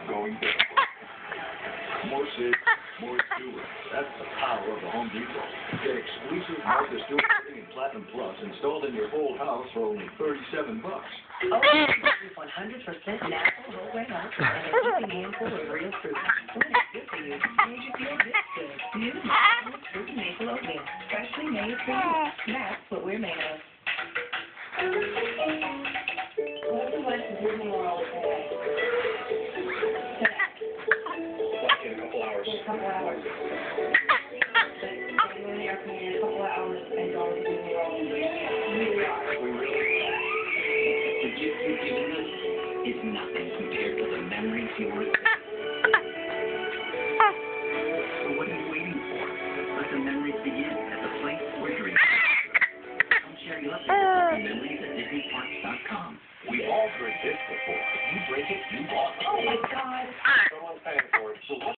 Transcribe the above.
going barefoot. More safe, more Stewart. That's the power of the Home Depot. Get exclusive Martha Stewart Fitting and Platinum Plus installed in your whole house for only $37. Oh, 100% natural whole grain oats and a heaping handful of real fruit. When it's good for you, it makes you feel this good. New natural fruit and maple oatmeal, freshly made for you. That's what we're made of. What we went to Disney World today? In a couple hours. In a couple hours. But getting in the airplane in a couple hours and going to Disney World. We are. We really are. The gift you've given us is nothing compared to the memories you're So what are you waiting for? Let the memories begin at the place where dreams are. Come share your Disney memories at DisneyParks.com. We all drink this before. If you drink it, you bought it. Oh my God. Someone's paying for it. So what